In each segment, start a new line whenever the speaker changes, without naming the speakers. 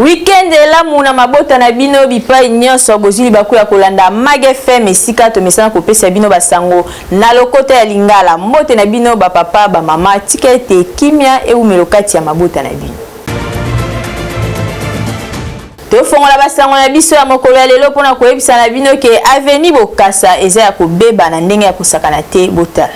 Weekend la muna mabota na bino bipai nyonso bozili baku ya kolanda Mag FM esika to mesana ko pesa bino basango na lokota ya Lingala mbote na bino ba papa ba mama tikete kimia e umelokati ya mabota na bino. To fongola basango na biso ya mokolo ya lelo pona ko yebisa na bino ke Avenue Bokassa eza ya ko beba na ndenge ya kosakana te botala.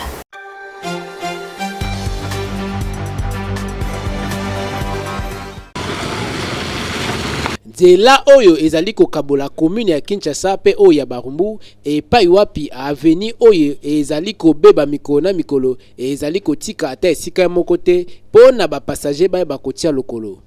Nzela oyo ezali kokabola commune ya Kinshasa pe oyo ya Barumbu epai wapi Avenue oyo ezali kobeba mikolo na mikolo ezali kotika ata esika moko te pona ba passager ba bakotia lokolo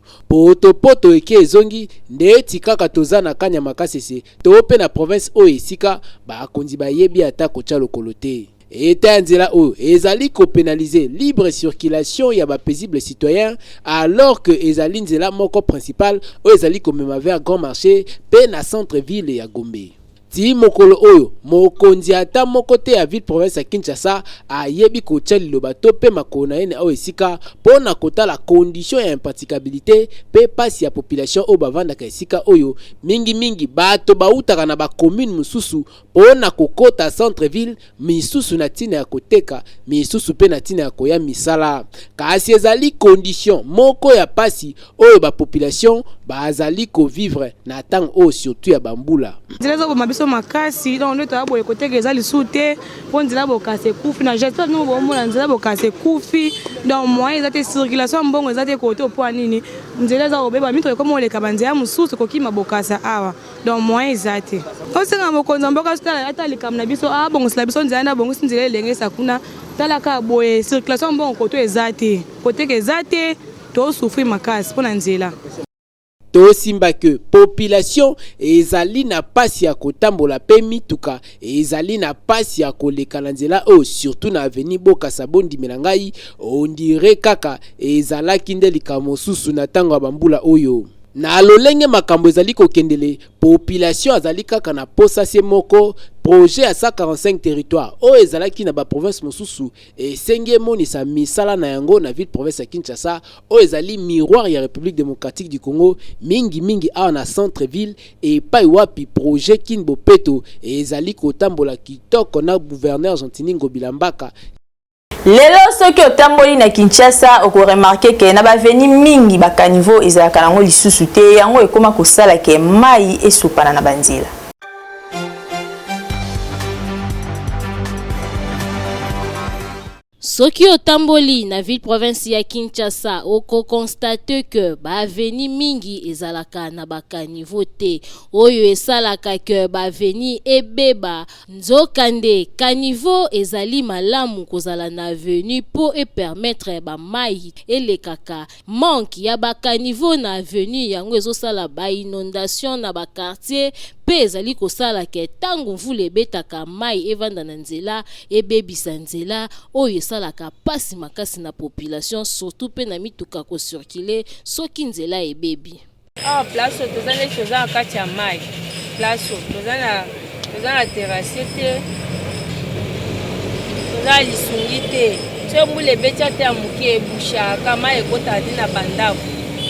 poto eke ezongi nde tikaka toza na kanya makasese to pe na province oyo esika ba konzi ba yebi ata kotia lokolo te. Eta nzela oyo ezali ko pénaliser libre circulation ya ba paisible citoyen alors que ezali nzela moko principal oyo ezali ko mema vers grand marché pe na centre ville ya Gombe. Ti mokolo oyo mokonzi ata moko te ya ville province ya Kinshasa ayebi kotia liloba to pe makolo na ene oyo esika pona kotala condition ya impraticabilité pe pasi ya population oyo bavandaka esika oyo mingi bato bautaka na ba commune mususu pona kokota centre ville misusu na tina ya koteka misusu pe na tina ya koya misala kasi ezali condition moko ya pasi oyo ba population bazali ko vivre na tang oyo surtout ya bambula.
Makasi donc nous avons beaucoup de gens qui sont pour nous avons cassé coufi na gestion nous avons cassé coufi donc moi ils étaient circulation bon ils étaient côté au point nini nous avons beba mitro comme les kabanzia mususu ko kima bokasa awa donc moi ils étaient on se ngamo konza mboka stala ata likamna biso bon sala biso nzana bon sinzele lenge sakuna talaka boye circulation bon côté ezate to souffrir makasi pour nzela.
To simba que population ezali na pasi ya kotambola pe mituka ezali na pasi ya koleka na nzela o surtout na Avenue Bokassa bondi melangai on dirait kaka ezalaki nde likamo susu na tango bambula oyo. Na lolenge makambo ezali kokendele population azali kaka na posa se moko projet à 145 territoires o ezalaki na ba province mosusu et senge monisa misala na yango na ville province ya Kinshasa o ezali miroir ya République démocratique du Congo mingi a na centre ville et pai wapi projet Kinbo Peto ezali kotambola kitoko na gouverneur Jean-Tini Ngobilambaka.
Lelo soki otamboli na Kinshasa oko remarquer que na ba veni mingi ba caniveau ezalaka nango lisusu te yango ekoma kosala ke mai esupana na banzila.
Soki otamboli na ville province ya Kinshasa oko constate que ba avenue mingi ezalaka na ba caniveau te oyo esalaka que ba avenue ebeba nzokande caniveau ezali malamu kozala na avenue po e permettre ba mai elekaka manque ya ba caniveau na avenue yango ezosala ba inondation na ba quartier pe ezali kosala ke tangu mvula ebetaka mai evanda na nzela ebebisa nzela oyo esalaka pasi makasi na population surtout pe na mituka ko circuler soki nzela ebebi.
Place tozana choza kati ya mai. Place tozana terrasse te. Tozana lisungi te. Tshembule betia te amuki ebusha kama ekota dina bandako.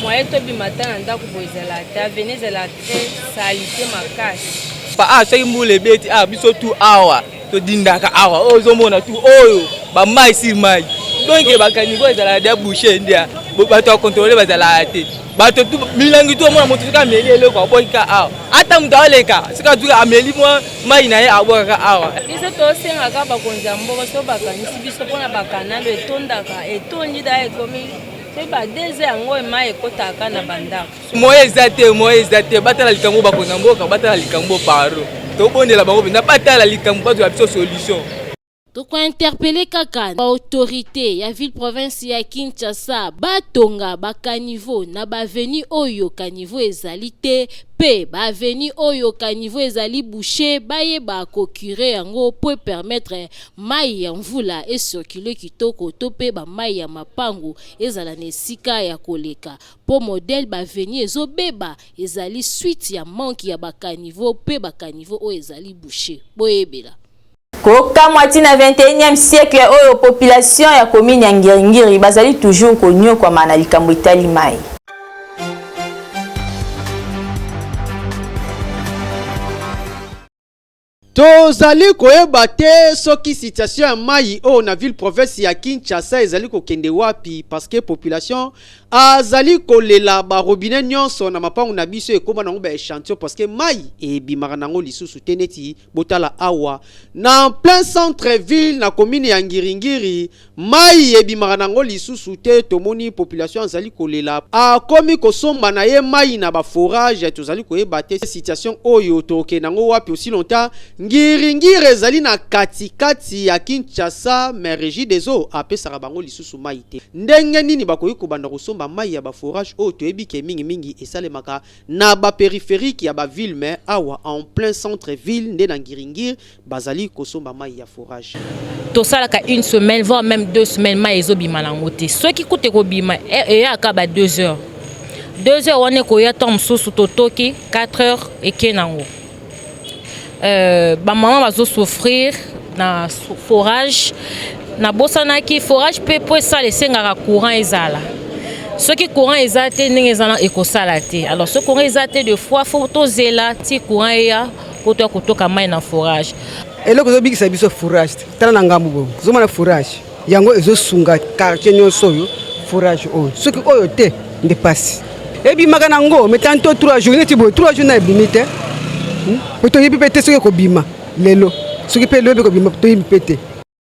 Moi to bi matin ndako boizela ta venezela très salité makasi.
Pa soki mbule beti biso tu awa to dindaka awa ozomona tu oyo ba mai sur mai. Donc ba caniveau ezala de boucher ndia bato contrôler bazala te. Bato tu milangi tu mona motu ka melele ko boika awa. Ata mtu aleka sika tu ameli mo mai na ye aboka awa.
Biso to senga ka ba konza mboko so bakanisi biso pona bakana le tondaka etondi da ekomi. C'est pas des ango et mai ekotaka na bandako.
Moye zate batala likambo bakonza mboka batala likambo paro. To bondela bango na batala likambo bato ya biso solution.
Toko interpeller kaka autorité ya ville province ya Kinshasa batonga ba caniveau na ba avenue oyo caniveau ezali te pe ba avenue oyo caniveau ezali bouché baye ba procurer yango pour permettre mai ya mvula et circuler kitoko to pe ba mai ya mapango ezala nesika ya koleka po modèle ba avenue ezobeba ezali suite ya manque ya ba caniveau pe ba caniveau oyo ezali bouché boyebela.
Koka mwati na 21e siècle oyo population ya commune ya Ngiringiri bazali toujours konyo kwa mana likambo itali mai.
tozali koyeba te soki situation ya mai o na ville province ya Kinshasa ezali kokende wapi parce que population azali kolela ba robinet nyonso na mapangu na biso ekoma nango ba échantillon parce que mai ebimaka nango lisusu te neti botala awa na plein centre ville na commune ya Ngiringiri mai ebimaka nango lisusu te tomoni population azali kolela akomi kosomba na ye mai na ba forage tozali koyeba te situation oyo toke nango wapi aussi longtemps Ngiringiri ezali na katikati ya Kinshasa mais régie des eaux apesaka bango lisusu mai te ndenge nini bakoki kobanda kosomba mai ya ba forage o toyebi ke mingi esalemaka na ba périphérique ya ba ville mais awa en plein centre ville nde na Ngiringiri bazali kosomba mai ya forage
to salaka une semaine voire même 2 semaines mai ezobima nango te soki kute kobima eyaka ba 2 heures 2 heures wane koya temps mosusu totoki 4 heures eke nango ba maman bazo souffrir na forage na bosanaki forage pe po ça lesengaka courant ezala soki courant ezate ndenge ezana ekosala te alors ce courant ezate de fois faut tozela ti courant ya poto kotoka mai na forage
eloko zobikisa biso forage tala na ngambu bo zomana forage yango ezosunga quartier nyonso oyo forage oyo soki oyo te nde pasi ebimaka nango metanto 3 jours neti bo 3 jours na ebimite Poto yebi pete soki kobima lelo soki pe lelo kobima to yebi pete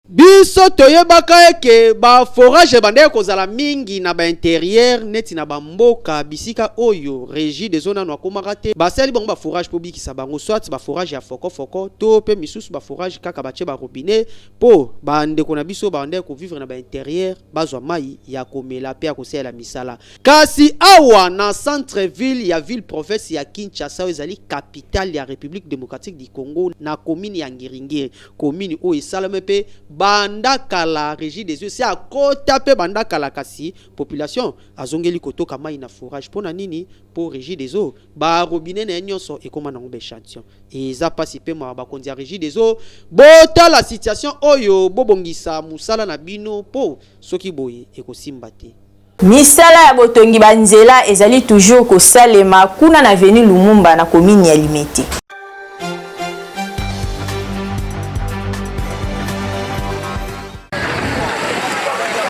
biso toyebaka eke ba forage bande kozala mingi na ba intérieur neti na ba mboka bisika oyo régie des zones no akomaka te basali bango ba forage po bikisa bango soit ba forage ya foko to pe misusu ba forage kaka bache ba robinet po bande kona biso bande ko vivre na ba intérieur bazwa mai ya komela pe ya kosela misala kasi awa na centre ville ya ville province ya Kinshasa ezali capitale ya République démocratique du Congo na commune ya Ngiringiri commune o esalame pe bandaka la régie des yeux c'est à kota pe bandaka la kasi population azongeli kotoka mai na forage pona nini pour régie des eaux ba robinet na nyonso ekoma na ngombe échantillon eza pasi pe ma ba kondia régie des eaux bota la situation oyo bobongisa musala na bino po soki boye ekosimba te
misala ya botongi banzela ezali toujours kosalema kuna na avenue Lumumba na commune ya Limete.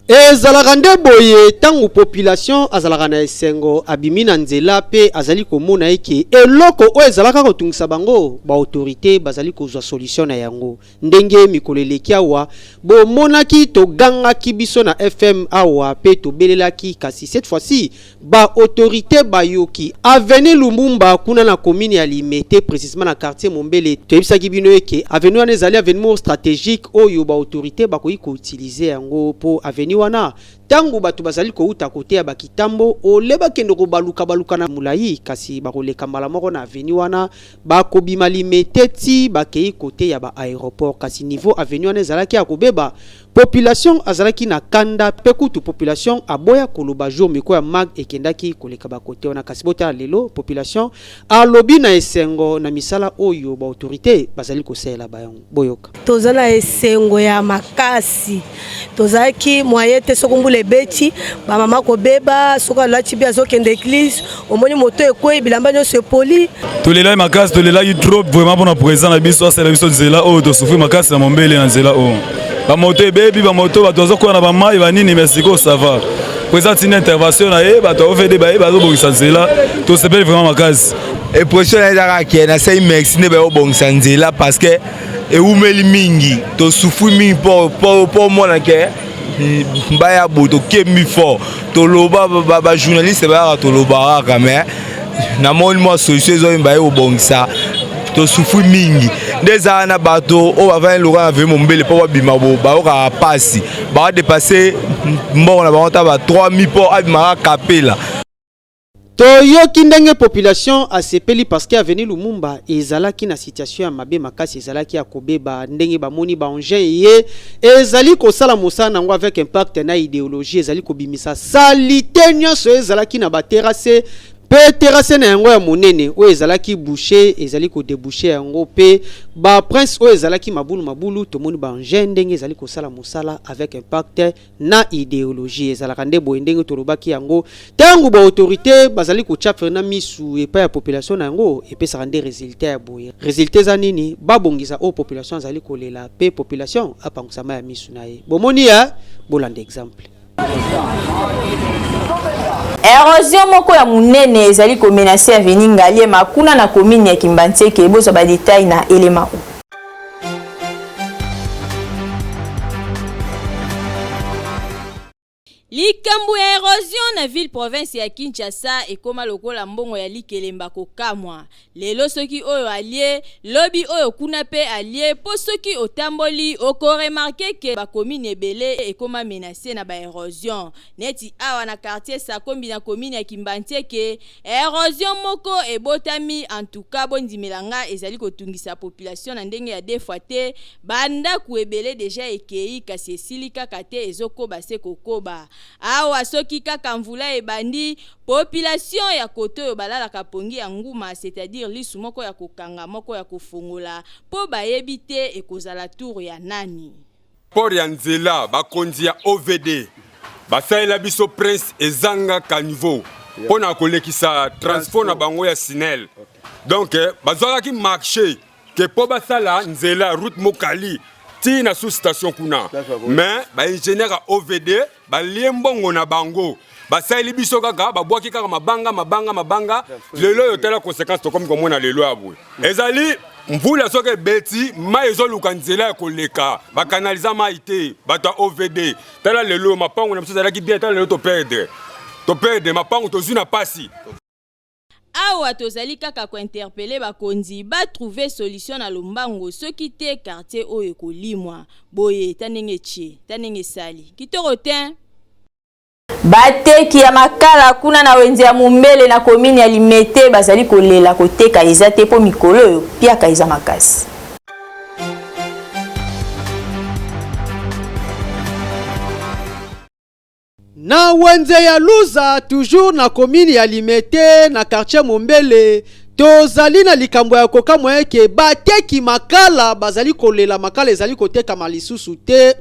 ezalaka nde boye tangu population azalaka na esengo abimi na nzela pe azali komona eke eloko o ezalaka kotungisa bango ba autorité bazali kozwa solution na yango ndenge mikolo eleki awa bomonaki togangaki biso na FM awa pe tobelelaki kasi cette fois-ci ba autorité bayoki avenue Lumumba kuna na commune ya Limete précisément na quartier Mombele toyebisaki bino eke avenue wana ezali avenue stratégique oyo ba autorité bakoki ko utiliser yango po avenue wana tangu batu bazali ko uta kote ya bakitambo oleba kendo ko baluka na mulai kasi bakoleka mbala moko na avenue wana bakobima Limete ti bakei kote ya ba aéroport kasi niveau avenue wana ezalaki ya kobeba population azalaki na kanda pe kutu population aboya koloba jour miko ya mag ekendaki koleka ba kote wana kasi bota lelo population alobi na esengo na misala oyo ba autorité bazali kosela bayango boyoka
tozana esengo ya makasi tozaki moyete sokumbule beti ba mama ko beba soka lati bia zokende église omoni moto ekwe bilamba nyonso poli
tolela makasi tolela trop vraiment pour na présent na biso c'est la biso nzela o to souffrir makasi na Mombele na nzela o ba moto bebi ba moto batozo ko na ba mai ba nini merci ko ça va présent une intervention na e ba to fait des ba zo bongisa nzela to sepele vraiment makasi
et prochain ezaka ki na say merci ne ba bongisa nzela parce que e umeli mingi to souffrir mingi pour moi ke mbaya boto kemi fort to loba ba journaliste ba to loba ka mais na mon moi solution zo mbaye obongisa to souffrir mingi déjà na bato o avant Laurent avec Mombele pour bima bo ba ka passer ba dépasser mbona ba onta ba 3000 pour abima kapela
toyoki ndenge population asepeli parce que avenue Lumumba ezalaki na situation ya mabe makasi ezalaki ya kobeba ndenge bamoni ba engin ye ezali kosala mosala nango avec impact na idéologie ezali kobimisa salité nyonso ezalaki na ba terrasse
pe terrasse na yango ya monene oyo ezalaki boucher ezali ko déboucher yango pe ba prince oyo ezalaki mabulu tomoni ba engin ndenge ezali kosala mosala avec impact na idéologie ezalaka nde boye ndenge tolobaki yango tangu ba autorité bazali kochafre na misu epa ya population na yango epesaka nde résultat ya boye résultat za nini babongisa o population azali kolela pe population apangusama ya misu na ye bomoni ya bolanda exemple.
Érosion moko ya munene ezali ko menacer avenir Ngaliema kuna na commune ya Kimbantseke bozo ba détail na élément.
Likambu ya érosion na ville province ya Kinshasa ekoma lokola mbongo ya likelemba kokamwa. Lelo soki oyo alie, lobi oyo kuna pe alie, po soki otamboli oko remarquer ke ba commune ebele ekoma menacé na ba érosion. Neti awa na quartier Sakombi na commune ya Kimbantseke, érosion moko ebotami en tout cas bondimelanga ezali kotungisa population na ndenge ya defoite, banda ku ebele déjà ekei kasi esilika kate ezokoba se kokoba. Awa soki kaka mvula ebandi population ya koto yo balala kapongi ya nguma c'est-à-dire lisu moko ya kokanga moko ya kofungola po bayebite ekozala tour ya nani
por ya nzela bakonzi ya OVD basalela biso prince ezanga kanivo pona kolekisa transport na bango ya Sinel donc bazwaki marché ke po basala nzela route mokali ti na sous station kuna mais ba ingénieur OVD ba liembongo na bango ba saili biso kaka ba bwaki kaka mabanga lelo yotela conséquence to comme komona lelo abwe ezali mvula soke beti ma ezoluka nzela ya koleka ba canaliser ma ité bato OVD tala lelo mapango na biso zalaki bien tala lelo to perdre mapango to zuna pasi.
Awa tozali kaka ko interpeller bakonzi ba trouver solution na lombango soki te quartier oyo kolimwa boye tanenge sali kitorotin
bateki ya makala kuna na wenze ya Mumbele na commune ya Limete bazali kolela koteka ezate po mikolo oyo piaka eza makasi.
Na wenze ya Luza toujours na commune ya Limete na quartier Mumbele tozali na likambo ya kokamwa eke bateki makala bazali kolela makala ezali koteka malisusu te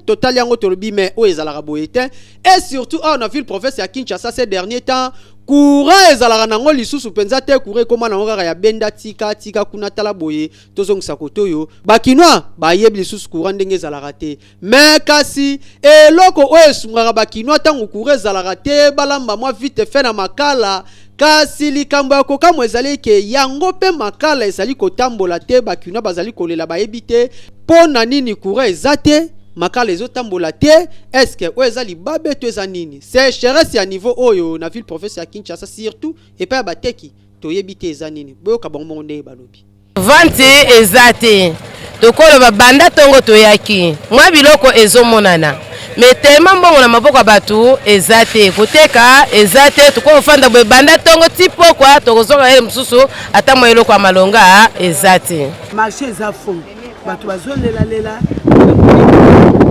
total yango tolobi mais o ezalaka boye te et surtout on a vu le prophète ya Kinshasa ces derniers temps courant ezalaka nango lisusu penza te courant koma nango kaka ya benda tika kuna tala boye tozongisa kotoyo bakinois bayebi lisusu courant ndenge ezalaka te mais kasi eloko o esungaka bakinois tango courant ezalaka te balamba mwa vite fait na makala kasi likambo ya kokamwa ezali ke yango pe makala ezali kotambola te bakinois bazali kolela bayebi te pona nini courant ezate makala ezotambola te est-ce o ezali babe to eza nini c'est cheresse ya niveau oyo na ville province ya Kinshasa surtout et pa bateki toyebi te eza nini boyoka bango nde balobi
vente ezate tokolo babanda tongo toyaki mwa biloko ezomonana mais tellement mbongo na maboko batu ezate koteka ezate tukofanda boye banda tongo tipo kwa tokozoka ele mususu ata mwa eloko ya malonga ezate
marché eza fond batu bazolela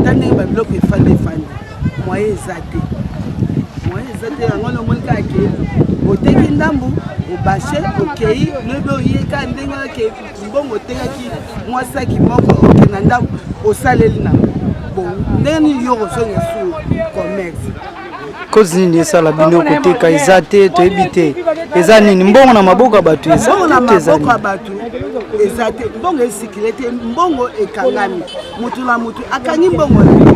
tandenge babiloko efanda moyen ezate yango nomonika ake oteki ndambu obashe okei lobi oyeka ndenge ake mbongo otekaki mwasaki moko okena ndambu osaleli nango ndenge nini yo kozonga su commerce
kozi nini esala bino koteka eza te toyebi te eza nini mbongo na maboko ya bato
eza te mbongo esikile te mbongo ekangami mutu na mutu akangi mbongo na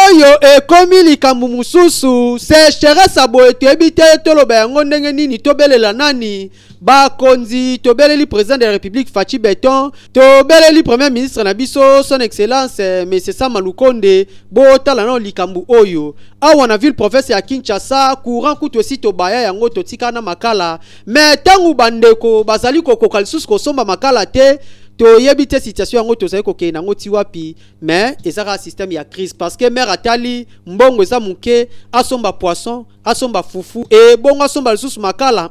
oyo ekomi likambo mususu se cheresse boye toyebi te toloba yango ndenge nini tobelela nani bakonzi tobeleli président de la République Fachi Beton tobeleli premier ministre na biso son excellence monsieur Sama Lukonde botala na likambo oyo awa na ville province ya Kinshasa courant kutu aussi tobaya yango totika na makala mais tangu bandeko bazali kokoka lisusu kosomba makala te to yebite situation yango to zali kokei nango ti wapi mais ezaka système ya crise parce que mère atali mbongo eza muke asomba poisson asomba fufu e bongo asomba lisusu makala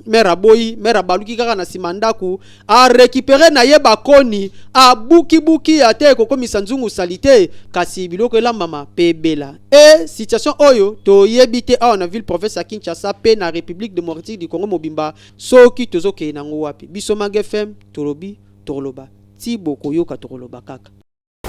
mère aboyi mère abaluki kaka na simandaku a récupérer na yeba koni a buki ate kokomisa nzungu salite kasi biloko elambama pebela e situation oyo to yebite awa na ville province ya Kinshasa pe na République démocratique du Congo mobimba soki tozokei nango wapi biso Mag FM tolobi toloba ti bokoyoka toloba kaka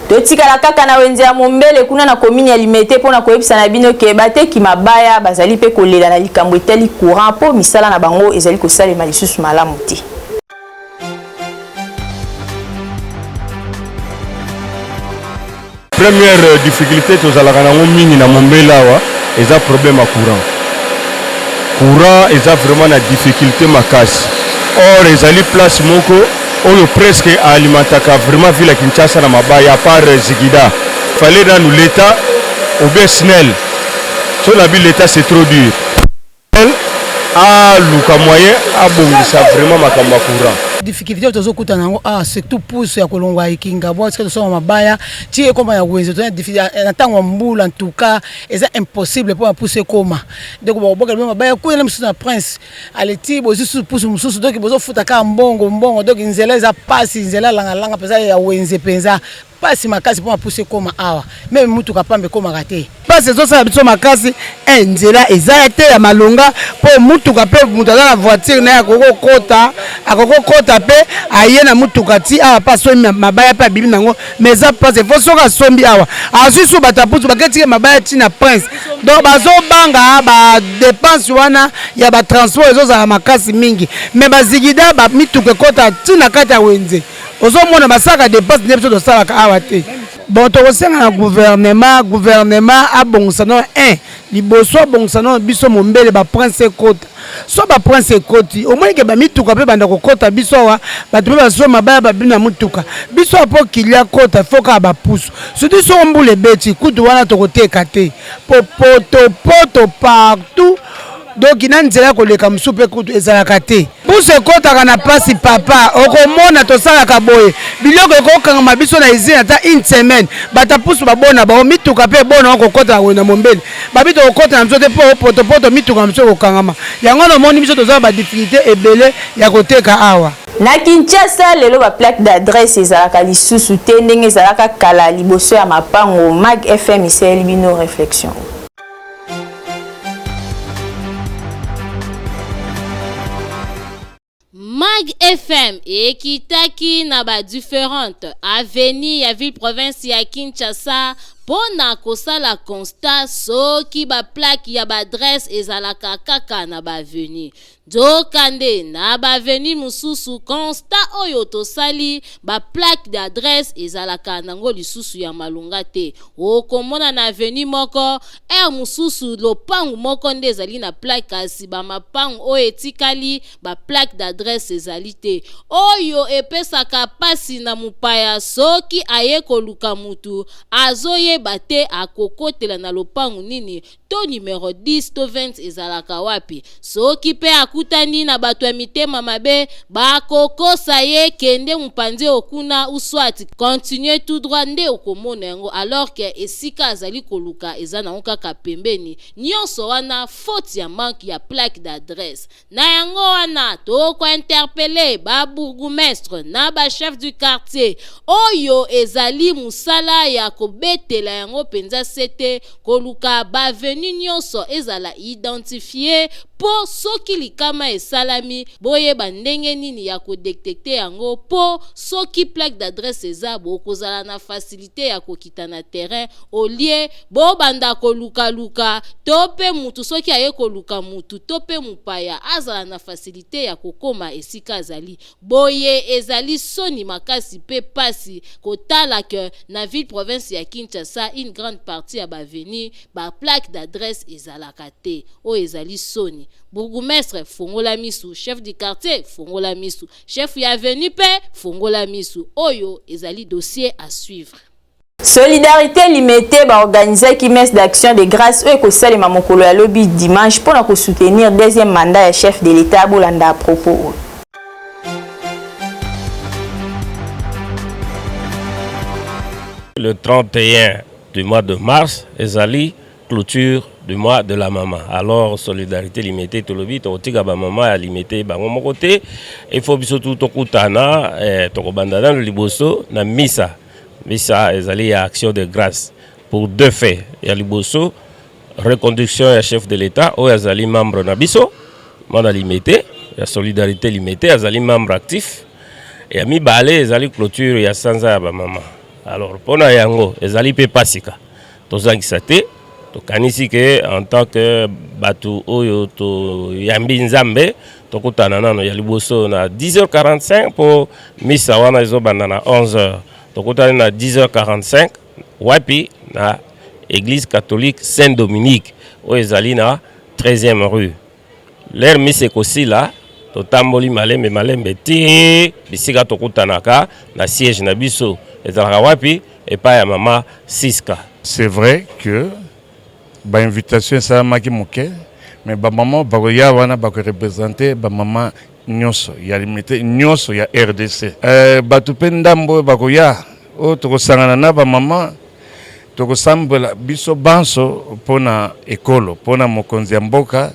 totikala kaka na wenze ya mombele kuna na commune ya Limete pona koyebisa na bino ke bateki mabaya bazali pe kolela na likambo etali courant po misala na bango ezali kosalema lisusu malamu te.
Première difficulté tozalaka nango mingi na mombele awa eza problème ya courant eza vraiment na difficulté makasi or ezali place moko oyo presque alimentaka vraiment ville ya Kinshasa na mabaya à part Zigida fallait dans l'état ou bien SNEL sur la ville l'état c'est trop dur luka moyen abongisa vraiment makambo ya courant
difficulté tozokuta nango surtout pousse ya kolongwa ikinga bo parce que soma mabaya tie koma ya wenze to na tango mbula en tout cas c'est impossible pour pousser koma donc bo boka mabaya ko na msusu na prince aleti bo susu pousse msusu donc bozo futa ka mbongo donc nzela za passe nzela langa pesa ya wenze penza pasi makasi pour pousser koma awa même mutu kapambe koma raté pasi zo sa biso makasi nzela eza te ya malonga po mutu kape mutu na voiture na akokota pe aye na mutuka ti awa pa sombi mabaya pa bibi nango mais ça passe faut soka sombi awa asusu bataputu baketi mabaya ti na prince donc bazo banga ba dépense wana ya ba transport ezo za makasi mingi mais bazigida ba mituka kota ti na kati ya wenze ozo mona basaka dépense ne biso do sala ka awa te bon to kosenga na gouvernement abongisa no liboso abongisa no biso mombele ba prince kota so ba prince koti au moins ke ba mituka pe banda kokota biso wa bato ba so mabaya ba bina mutuka biso apo kilia kota foka ba pusu surtout so mbule beti kutu wana to koteka te poto partout donc ina nzela koleka msupe kutu ezalaka te puse kota na pasi papa okomona to sala ka boye biloko ekokanga mabiso na izina ata une semaine bata pusu babona ba mituka pe bona okokota wena mombele babito okota na msote po poto mituka mso kokangama yango no moni biso to sala ba difficulté ebele ya koteka awa
na Kinshasa lelo ba plaque d'adresse ezalaka lisusu te ndenge ezalaka kala liboso ya mapango Mag FM iseli bino réflexion.
Mag FM ekitaki na ba différentes avenues ya ville province ya Kinshasa pona kosala constat soki ba plaque ya ba adresse ezalaka kaka na ba avenue Dokande na ba avenue mususu constat oyo tosali ba plaque d'adresse ezalaka nango lisusu ya malunga te okomona na avenue moko mususu lopangu moko nde ezali na plaque kasi ba mapangu oyo etikali ba plaque d'adresse ezali te oyo epesaka pasi na mupaya soki aye koluka mutu azoye bate akokotela na lopangu nini to numéro 10 to 20 ezalaka wapi soki pe akutani na bato ya mitema mabe bakokosa ye kende mupanzi okuna uswati continue tout droit nde okomona yango alors que esika azali koluka ezana okaka pembeni nyonso wana faute ya manque ya plaque d'adresse na yango wana toko interpeller ba bourgmestre na ba chef du quartier oyo ezali musala ya kobetela yango penza sete koluka ba venu nyonso ezala identifié po soki likama esalami boye bandenge nini ya kodetecter yango po soki plaque d'adresse eza bokozala na facilité ya kokita na terrain au lieu bo banda koluka tope mutu soki aye koluka mutu tope mupaya azala na facilité ya kokoma esika azali boye ezali soni makasi pe pasi kotala que na ville province ya Kinshasa une grande partie ya ba veni ba plaque d'adresse ezalaka te o ezali soni bourgmestre fongola misu chef du quartier fongola misu chef ya avenue pe fongola misu oyo ezali dossier à suivre.
Solidarité limitée ba organiser qui messe d'action de grâce et ko salima mokolo ya lobi dimanche pour na ko soutenir deuxième mandat ya chef de l'état bolanda à propos.
Le 31 du mois de mars, ezali clôture du mois de la maman. Alors, solidarité limitée, tout le bit, au tiga ba maman a limité ba mon côté. Il faut surtout tokutana, tokobandana le liboso na misa. Misa ezali action de grâce pour deux faits. Il y a liboso reconduction ya chef de l'État ou ezali membre na biso, mana limité, ya solidarité limitée, ezali membre actif. Et mi balé ezali clôture ya sanza ba maman. Alors, pona yango ezali pe pasika. Tozangisa te. Tokanisi que en tant que batu oyo to yambi nzambe tokutana nano ya liboso na 10h45 pour misa wana ezobanda na 11h. Tokutana na 10h45 wapi na église catholique Saint-Dominique oyo ezali na 13e rue. L'air misa kosi la totamboli malembe ti bisika tokutanaka na siège na biso ezalaka wapi epa ya mama Siska.
C'est vrai que invitation ça maki moke mais ba maman ba ya wana ba représenter ba maman nyoso ya limité nyoso ya RDC batu pendambo ba ya o to sangana na ba maman to sambela biso banso pona ekolo pona mokonzi ya mboka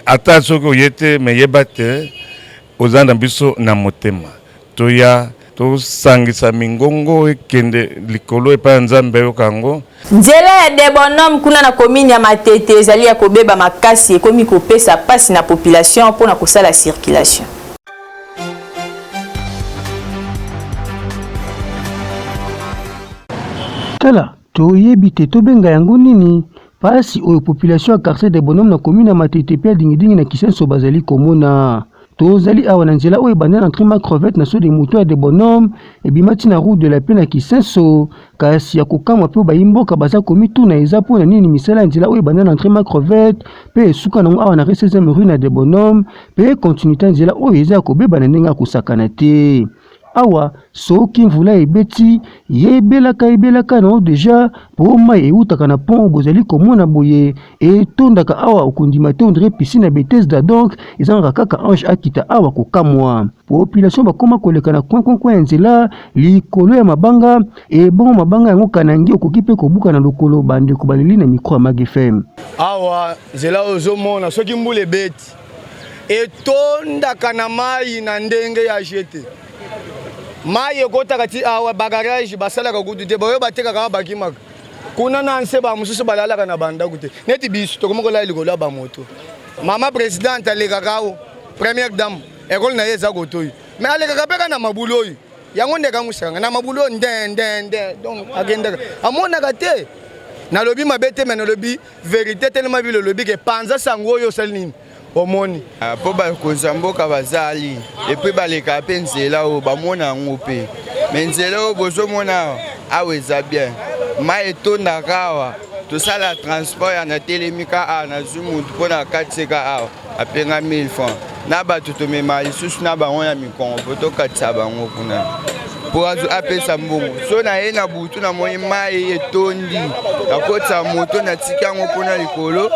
ata soko yete me yebate ozanda biso na motema to ya to sangisa mingongo ekende likolo epa nzambe yokango
nzela ya de bonhomme kuna na commune ya Matete ezali ya kobeba makasi ekomi kopesa pasi na population pona kosala circulation.
Tala toyebi te tobenga yango nini pasi oyo population ya quartier de bonhomme na commune ya Matete pe dingidingi na Kisenso bazali komona. Tozali awa na nzela oyo banda na entraînement crevette na so de moto de bonhomme et bimati na route de la paix na Kisenso kasi ya kokamwa pe bayimboka baza komi tuna eza po na nini misala nzela oyo banda na entraînement crevette pe suka nango awa na 16e rue na de bonhomme pe continuité nzela oyo eza kobeba na ndenge akosakana te. Awa soki mvula ebeti yebelaka na deja po mai eutaka na pont bozali komona boye etondaka awa okundima te ondre piscine Bethesda donc ezanga kaka ange akita awa kokamwa population bakoma koleka na coin nzela likolo ya mabanga e bon mabanga yango kanangi okoki pe kobuka na lokolo bande ko baleli na micro Mag FM.
Awa nzela ozomona soki mbula ebeti etondaka na mai na ndenge ya jete mai ekotaka ti awa bagarage basalaka kutu te bayo batekaka bakimaka kuna na nse ba mosusu balalaka na bandako te neti biso tokomokola likolo ya bamoto mama présidente alekaka awo première dame ekole na ye eza kotoyi me alekaka mpe ka na mabulu oyo yango ndeka ngusanga na mabulu oyo nde donc akendaka amonaka te nalobi mabe te me nalobi vérité telema bilo lobi ke panza sango oyo osali nini omoni
po bakonzi ya mboka bazali epui baleka mpe nzela oyo bamona yango mpe me nzela oyo bozomona awa eza bien mai etondaka awa tosala transport ya natelemika awa nazwi mutu mpo na katiseka awa apenga 1000 francs na bato tomema lisusu na bango ya mikongo po tokatisa bango kuna po apesa mbongo so na ye na butu namoni mai etondi nakotisa moto natiki yango mpona likolo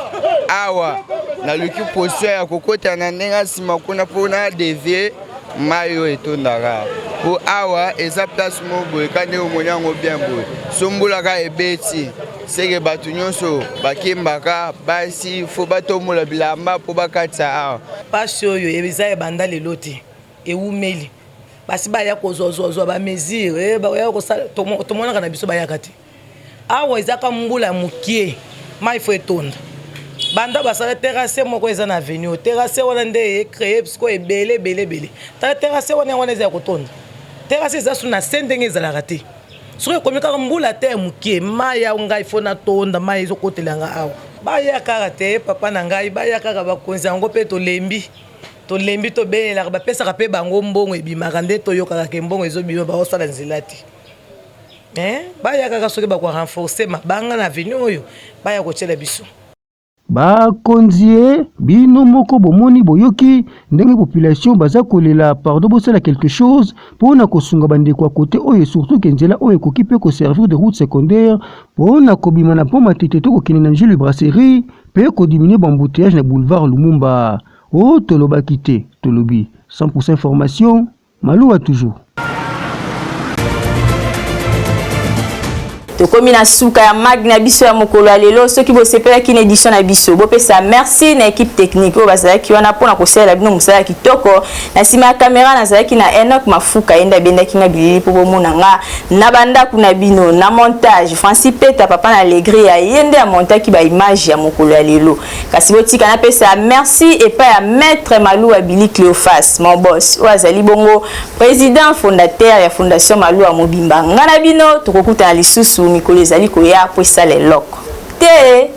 awa naluki posture ya kokota na ndenge nsima kuna mpona devie mai oyo etondaka po awa eza place moko boye ka ndenge omoni yango bien boye sombulaka ebeti seke bato nyonso bakembaka basi fo batombola bilamba mpo bakatisa awa
pasi oyo eza ebanda lelo te ewumeli basi baya kozozozwa bamesure tomonaka na biso bayaka te awa ezaka mbula mokie mai fo etonda banda basala terrasse moko eza na avenue terrasse wana nde ecreye bisiko ebele tala terrasse wana eza ya kotonda terrasse eza su na se ndenge ezalaka te soki ekomi kaka mbula te ya mokie mai ya ngai fo na tonda mai ezokotelanga awa baya kaka te papa na ngai baya kaka bakonzi yango mpe tolembi tobelelaka bapesaka mpe bango mbongo ebimaka nde toyokaka ke mbongo ezobima baosala nzela te baya kaka soki bakorenforce mabanga na avenue oyo baya kotyela biso
bakonzie bino moko bomoni boyoki ndenge population baza kolela pardon bosala quelque chose pona kosunga bandeko à côté oyo surtout ke nzela oyo ekoki pe ko servir de route secondaire pona kobima na pont Matete to kokende na Jules Brasserie pe ko diminuer bambouteillage na boulevard Lumumba o tolobaki te tolobi 100% information Malouwa toujours.
tokomi na suka ya mag na biso ya mokolo ya lelo soki bosepelaki na édition na biso bopesa merci na équipe technique oyo bazalaki wana mpona kosalela bino mosala ya kitoko na nsima ya kamera nazalaki na Enoch Mafuka yenda abendaki nga bilili mpo bomona nga na bandako na bino na montage Francis Peta papa na alegria yende amontaki baimage ya mokolo ya lelo kasi botika napesa merci epai ya maître Malou Abili Cléophas mon boss oyo azali bongo président fondateur ya fondation Malou ya Mobimba nga na bino tokokutana lisusu mikolo ezali koya po esala eloko te